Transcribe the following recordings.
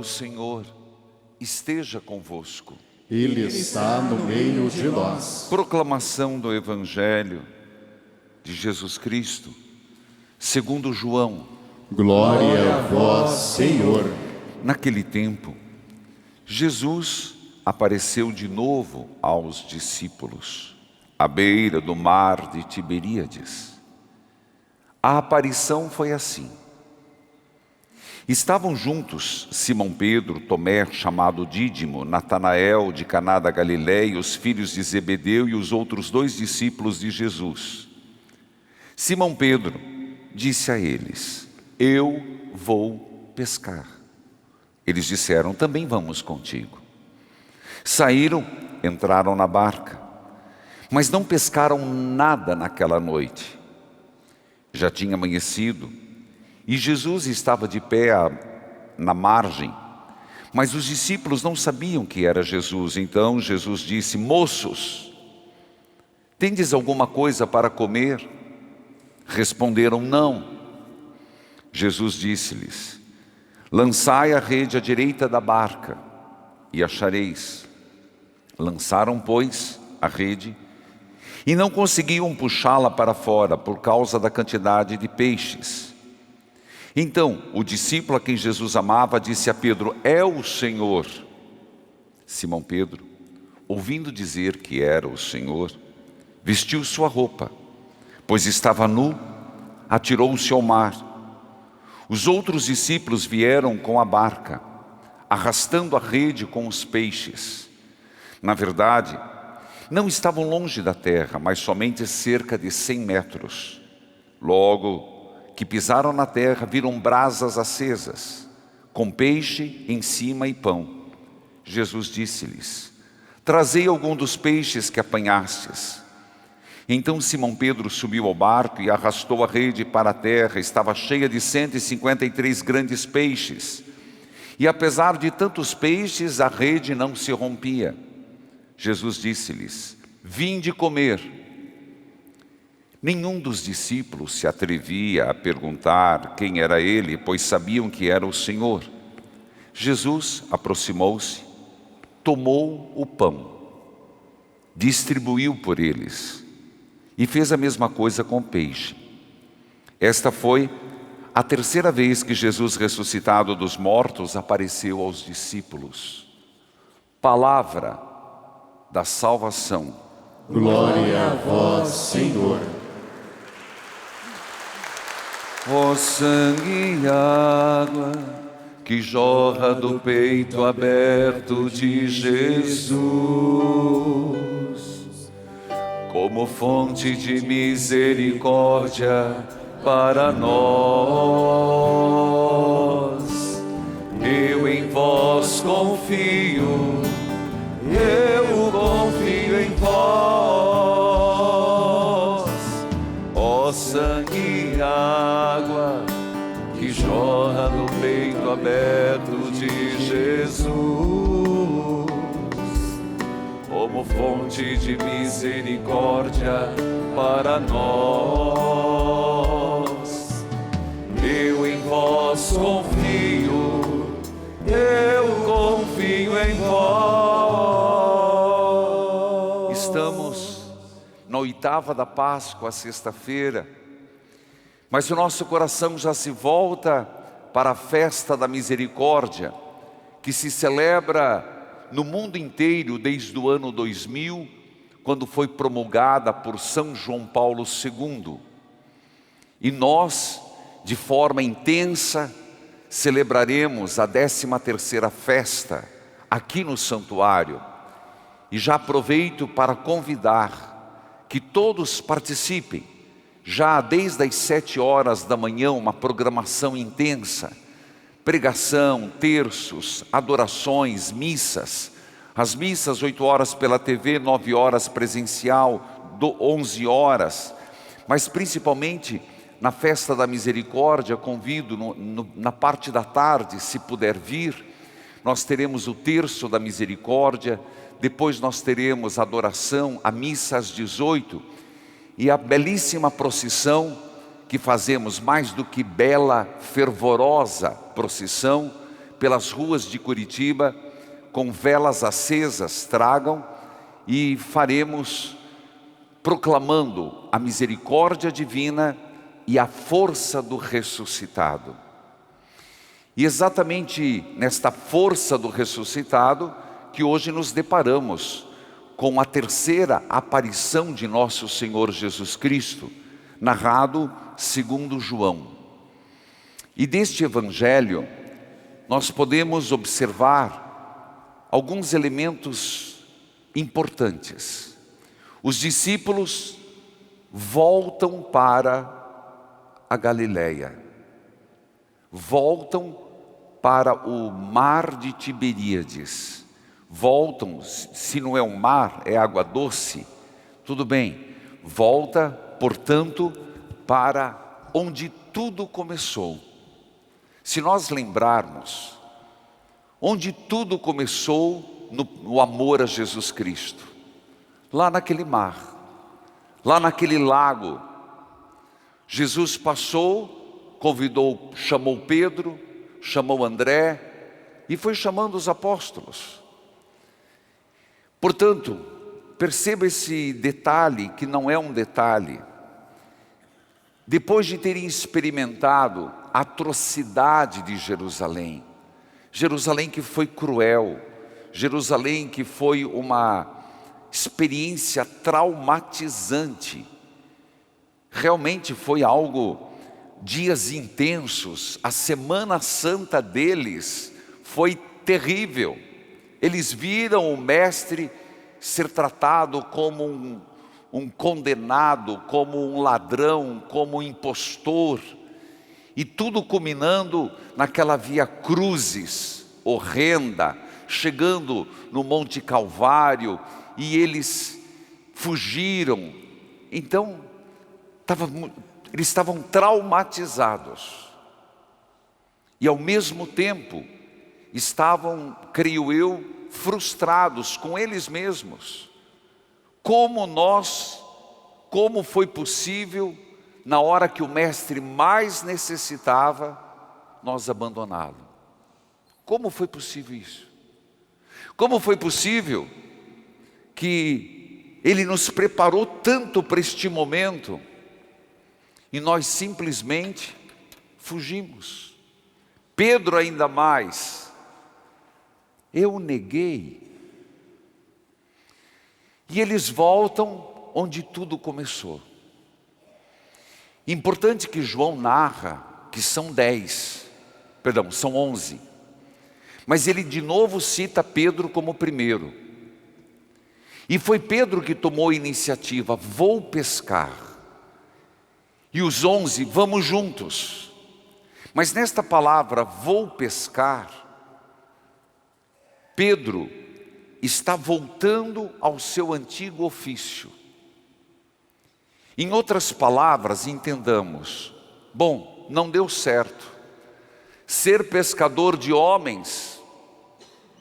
o Senhor esteja convosco. Ele está no meio de nós. Proclamação do Evangelho de Jesus Cristo, segundo João. Glória a vós, Senhor. Naquele tempo, Jesus apareceu de novo aos discípulos, à beira do mar de Tiberíades. A aparição foi assim. Estavam juntos Simão Pedro, Tomé, chamado Dídimo, Natanael de Caná da Galileia, os filhos de Zebedeu e os outros 2 discípulos de Jesus. Simão Pedro disse a eles: eu vou pescar. Eles disseram: também vamos contigo. Saíram, entraram na barca, mas não pescaram nada naquela noite. Já tinha amanhecido e Jesus estava de pé na margem, mas os discípulos não sabiam que era Jesus. Então Jesus disse: moços, tendes alguma coisa para comer? Responderam: não. Jesus disse-lhes: lançai a rede à direita da barca e achareis. Lançaram, pois, a rede e não conseguiam puxá-la para fora por causa da quantidade de peixes. Então o discípulo a quem Jesus amava disse a Pedro: é o Senhor. Simão Pedro, ouvindo dizer que era o Senhor, vestiu sua roupa, pois estava nu, atirou-se ao mar. Os outros discípulos vieram com a barca, arrastando a rede com os peixes. Na verdade, não estavam longe da terra, mas somente cerca de 100 metros. Logo que pisaram na terra, viram brasas acesas, com peixe em cima e pão. Jesus disse-lhes: trazei algum dos peixes que apanhastes. Então Simão Pedro subiu ao barco e arrastou a rede para a terra. Estava cheia de 153 grandes peixes. E apesar de tantos peixes, a rede não se rompia. Jesus disse-lhes: vinde comer. Nenhum dos discípulos se atrevia a perguntar quem era ele, pois sabiam que era o Senhor. Jesus aproximou-se, tomou o pão, distribuiu por eles e fez a mesma coisa com o peixe. Esta foi a 3ª vez que Jesus, ressuscitado dos mortos, apareceu aos discípulos. Palavra da salvação. Glória a vós, Senhor. Ó sangue e água que jorra do peito aberto de Jesus, como fonte de misericórdia para nós. Eu em vós confio, eu confio em vós. Ó sangue e água que jorra do peito aberto de Jesus, como fonte de misericórdia para nós. Eu em vós confio, eu confio em vós. Estamos na 8ª da Páscoa, sexta-feira, mas o nosso coração já se volta para a festa da misericórdia, que se celebra no mundo inteiro desde o ano 2000, quando foi promulgada por São João Paulo II. E nós, de forma intensa, celebraremos a 13ª festa aqui no santuário. E já aproveito para convidar que todos participem. Já desde as 7 horas da manhã, uma programação intensa, pregação, terços, adorações, missas. As missas 8 horas pela TV, 9 horas presencial, 11 horas. Mas principalmente na festa da misericórdia, convido na parte da tarde, se puder vir, nós teremos o terço da misericórdia, depois nós teremos a adoração, a missa às 18 e a belíssima procissão que fazemos, mais do que bela, fervorosa procissão, pelas ruas de Curitiba, com velas acesas, tragam e faremos proclamando a misericórdia divina e a força do ressuscitado. E exatamente nesta força do ressuscitado que hoje nos deparamos com a terceira aparição de nosso Senhor Jesus Cristo, narrado segundo João. E deste evangelho nós podemos observar alguns elementos importantes. Os discípulos voltam para a Galileia, voltam para o mar de Tiberíades, voltam, se não é um mar, é água doce, tudo bem, volta, portanto, para onde tudo começou. Se nós lembrarmos, onde tudo começou no amor a Jesus Cristo, lá naquele mar, lá naquele lago, Jesus passou, convidou, chamou Pedro, chamou André e foi chamando os apóstolos. Portanto, perceba esse detalhe que não é um detalhe. Depois de terem experimentado a atrocidade de Jerusalém, Jerusalém que foi cruel, Jerusalém que foi uma experiência traumatizante, realmente foi algo, dias intensos, a Semana Santa deles foi terrível. Eles viram o mestre ser tratado como um condenado, como um ladrão, como um impostor, e tudo culminando naquela via crucis horrenda, chegando no Monte Calvário, e eles fugiram. Então, eles estavam traumatizados, e ao mesmo tempo, estavam, creio eu, frustrados com eles mesmos. Como foi possível, na hora que o mestre mais necessitava, nós abandoná-lo? Como foi possível isso? Como foi possível que ele nos preparou tanto para este momento e nós simplesmente fugimos? Pedro ainda mais, eu neguei. E eles voltam onde tudo começou. Importante que João narra que são 11. Mas ele de novo cita Pedro como primeiro. E foi Pedro que tomou a iniciativa, vou pescar. E os 11, vamos juntos. Mas nesta palavra, vou pescar, Pedro está voltando ao seu antigo ofício. Em outras palavras, entendamos, bom, não deu certo. Ser pescador de homens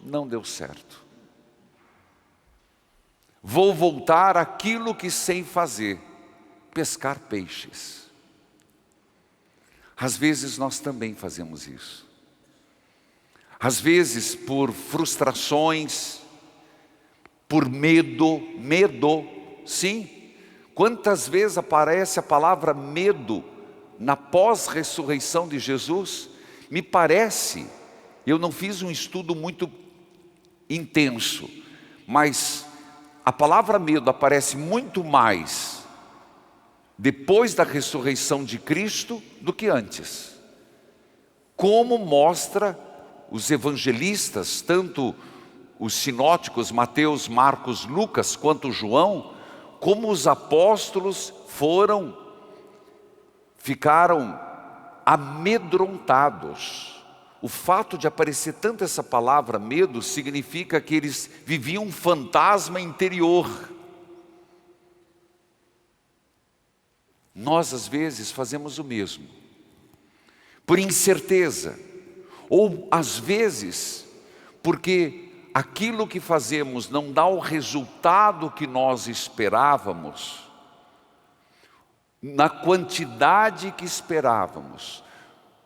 não deu certo. Vou voltar àquilo que sei fazer, pescar peixes. Às vezes nós também fazemos isso. Às vezes por frustrações, por medo, sim. Quantas vezes aparece a palavra medo na pós-ressurreição de Jesus? Me parece, eu não fiz um estudo muito intenso, mas a palavra medo aparece muito mais depois da ressurreição de Cristo do que antes. Como mostra os evangelistas, tanto os sinóticos, Mateus, Marcos, Lucas, quanto João, como os apóstolos ficaram amedrontados. O fato de aparecer tanto essa palavra medo, significa que eles viviam um fantasma interior. Nós às vezes fazemos o mesmo, por incerteza, ou às vezes, porque aquilo que fazemos não dá o resultado que nós esperávamos, na quantidade que esperávamos,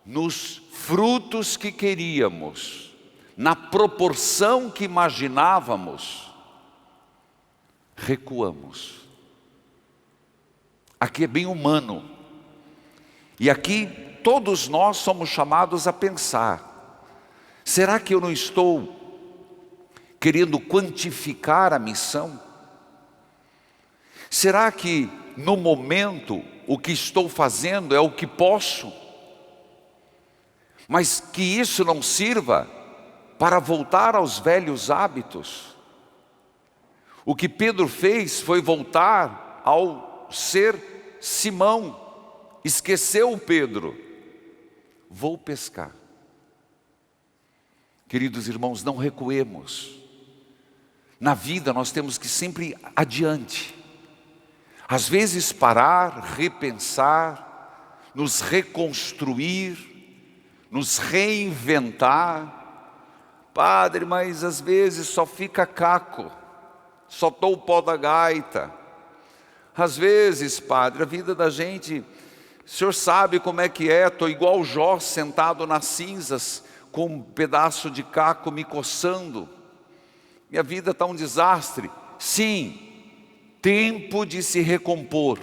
nos frutos que queríamos, na proporção que imaginávamos, recuamos. Aqui é bem humano. E aqui todos nós somos chamados a pensar: será que eu não estou querendo quantificar a missão? Será que no momento o que estou fazendo é o que posso? Mas que isso não sirva para voltar aos velhos hábitos. O que Pedro fez foi voltar ao ser Simão. Esqueceu Pedro. Vou pescar. Queridos irmãos, não recuemos. Na vida nós temos que sempre ir adiante. Às vezes parar, repensar, nos reconstruir, nos reinventar. Padre, mas às vezes só fica caco, só dou o pó da gaita. Às vezes, padre, a vida da gente, o senhor sabe como é que é, estou igual Jó, sentado nas cinzas, com um pedaço de caco me coçando. Minha vida está um desastre. Sim, tempo de se recompor,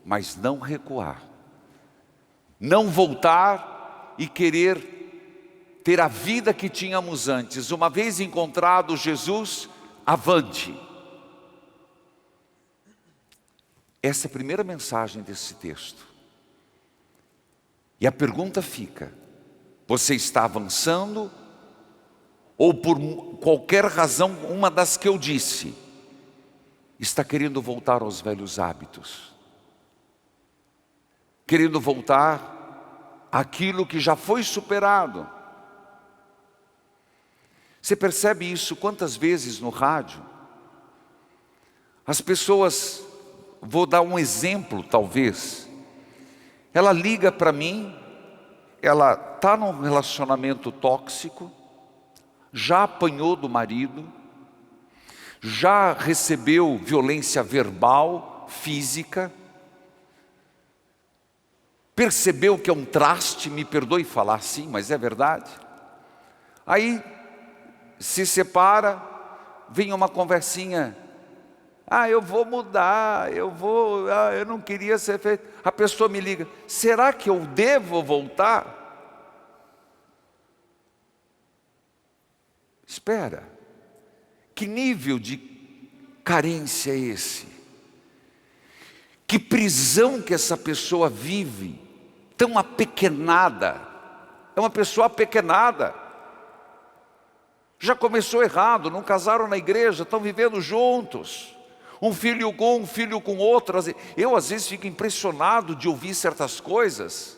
mas não recuar. Não voltar e querer ter a vida que tínhamos antes. Uma vez encontrado Jesus, avante. Essa é a primeira mensagem desse texto. E a pergunta fica: você está avançando? Ou por qualquer razão, uma das que eu disse, está querendo voltar aos velhos hábitos? Querendo voltar àquilo que já foi superado? Você percebe isso quantas vezes no rádio? As pessoas, vou dar um exemplo talvez, ela liga para mim, ela está num relacionamento tóxico, já apanhou do marido, já recebeu violência verbal, física, percebeu que é um traste, me perdoe falar assim, mas é verdade. Aí se separa, vem uma conversinha: eu vou mudar, eu não queria ser feito. A pessoa me liga: será que eu devo voltar? Espera, que nível de carência é esse? Que prisão que essa pessoa vive, tão apequenada. É uma pessoa apequenada. Já começou errado, não casaram na igreja, estão vivendo juntos. Um filho com outro. Eu às vezes fico impressionado de ouvir certas coisas.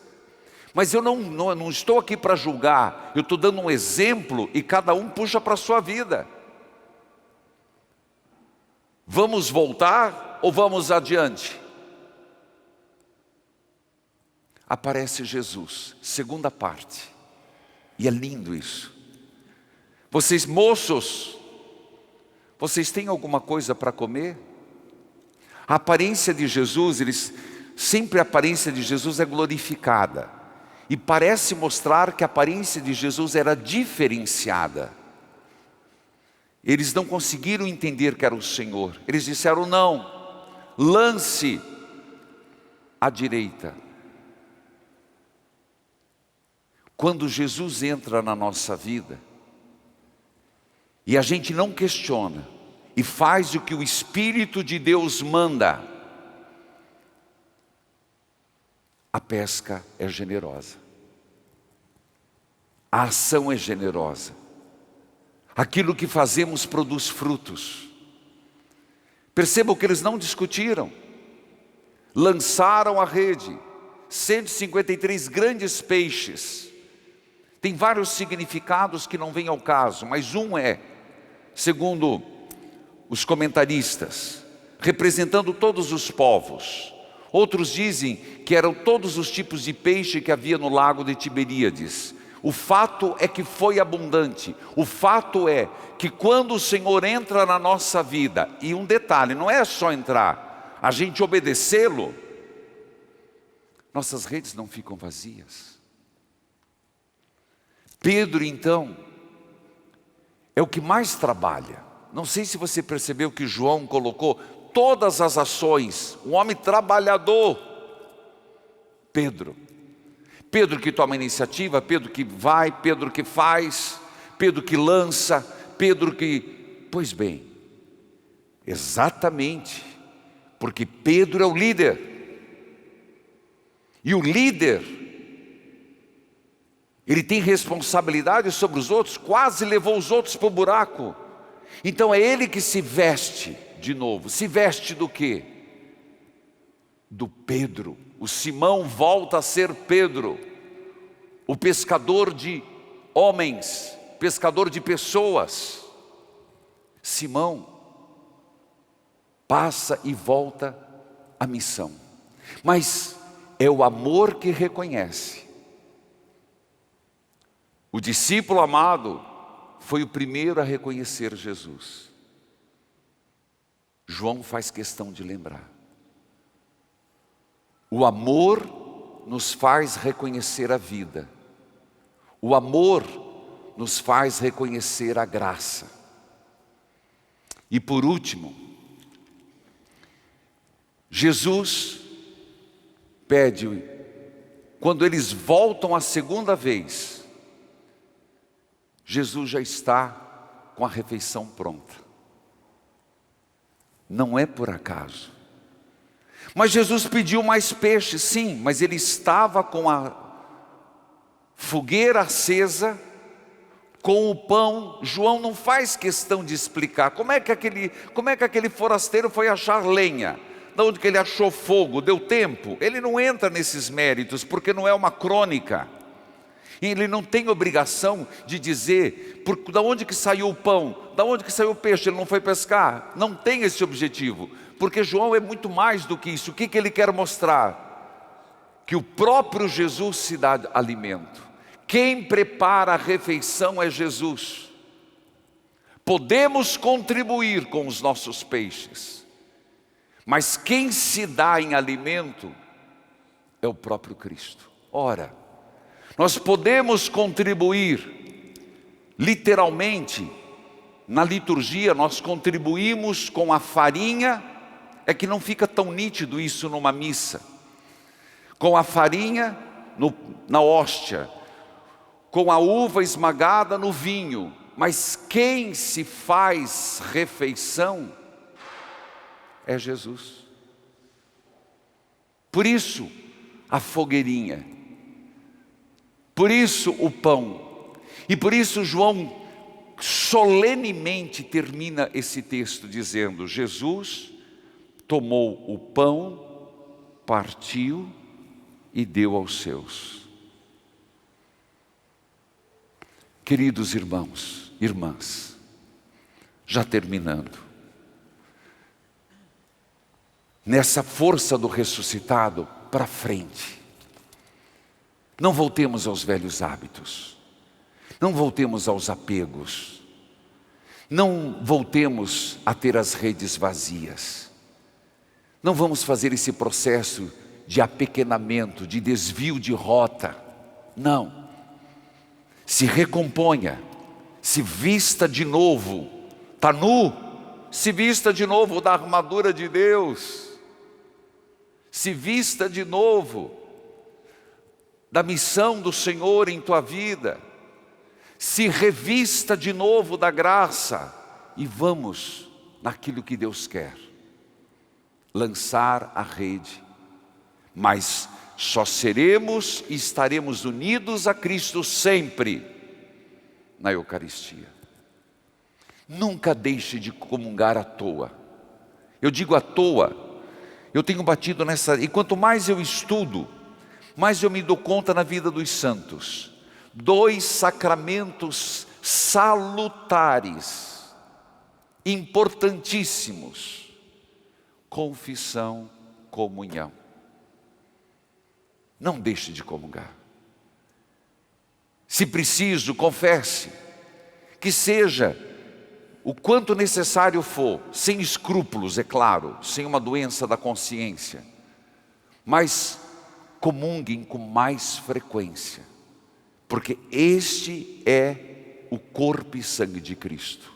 Mas eu não estou aqui para julgar, eu estou dando um exemplo e cada um puxa para a sua vida. Vamos voltar ou vamos adiante? Aparece Jesus, segunda parte, e é lindo isso. Vocês moços, vocês têm alguma coisa para comer? A aparência de Jesus, sempre a aparência de Jesus é glorificada. E parece mostrar que a aparência de Jesus era diferenciada. Eles não conseguiram entender que era o Senhor. Eles disseram: não, lance à direita. Quando Jesus entra na nossa vida, e a gente não questiona, e faz o que o Espírito de Deus manda, a pesca é generosa, a ação é generosa, aquilo que fazemos produz frutos. Percebam que eles não discutiram, lançaram a rede, 153 grandes peixes. Tem vários significados que não vêm ao caso, mas um é, segundo os comentaristas, representando todos os povos. Outros dizem que eram todos os tipos de peixe que havia no lago de Tiberíades. O fato é que foi abundante. O fato é que quando o Senhor entra na nossa vida, e um detalhe, não é só entrar, a gente obedecê-lo, nossas redes não ficam vazias. Pedro, então, é o que mais trabalha. Não sei se você percebeu que João colocou todas as ações, um homem trabalhador. Pedro que toma a iniciativa, Pedro que vai, Pedro que faz, Pedro que lança, Pedro que... Pois bem, exatamente, porque Pedro é o líder. E o líder, ele tem responsabilidade sobre os outros, quase levou os outros para o buraco. Então é ele que se veste de novo. Se veste do quê? Do Pedro. O Simão volta a ser Pedro, o pescador de homens, pescador de pessoas. Simão passa e volta à missão. Mas é o amor que reconhece. O discípulo amado foi o primeiro a reconhecer Jesus. João faz questão de lembrar. O amor nos faz reconhecer a vida. O amor nos faz reconhecer a graça. E por último, Jesus pede, quando eles voltam a segunda vez, Jesus já está com a refeição pronta. Não é por acaso. Mas Jesus pediu mais peixe, sim, mas ele estava com a fogueira acesa, com o pão. João não faz questão de explicar como é que aquele forasteiro foi achar lenha, de onde que ele achou fogo, deu tempo. Ele não entra nesses méritos, porque não é uma crônica. E ele não tem obrigação de dizer da onde que saiu o pão, da onde que saiu o peixe, ele não foi pescar. Não tem esse objetivo, porque João é muito mais do que isso. O que ele quer mostrar? Que o próprio Jesus se dá alimento. Quem prepara a refeição é Jesus. Podemos contribuir com os nossos peixes, mas quem se dá em alimento é o próprio Cristo. Ora, nós podemos contribuir, literalmente, na liturgia nós contribuímos com a farinha, é que não fica tão nítido isso numa missa, com a farinha na hóstia, com a uva esmagada no vinho, mas quem se faz refeição é Jesus. Por isso a fogueirinha, por isso o pão, e por isso João solenemente termina esse texto dizendo: Jesus tomou o pão, partiu e deu aos seus. Queridos irmãos, irmãs, já terminando, nessa força do ressuscitado para frente, não voltemos aos velhos hábitos, não voltemos aos apegos, não voltemos a ter as redes vazias, não vamos fazer esse processo de apequenamento, de desvio de rota, não. Se recomponha, se vista de novo, está nu, se vista de novo da armadura de Deus, se vista de novo da missão do Senhor em tua vida, se revista de novo da graça e vamos naquilo que Deus quer, lançar a rede, mas só seremos e estaremos unidos a Cristo sempre na Eucaristia. Nunca deixe de comungar à toa. Eu digo à toa, eu tenho batido nessa, e quanto mais eu estudo, mais eu me dou conta na vida dos santos. 2 sacramentos salutares, importantíssimos: confissão, comunhão. Não deixe de comungar. Se preciso, confesse, que seja o quanto necessário for, sem escrúpulos, é claro, sem uma doença da consciência, mas comunguem com mais frequência, porque este é o corpo e sangue de Cristo.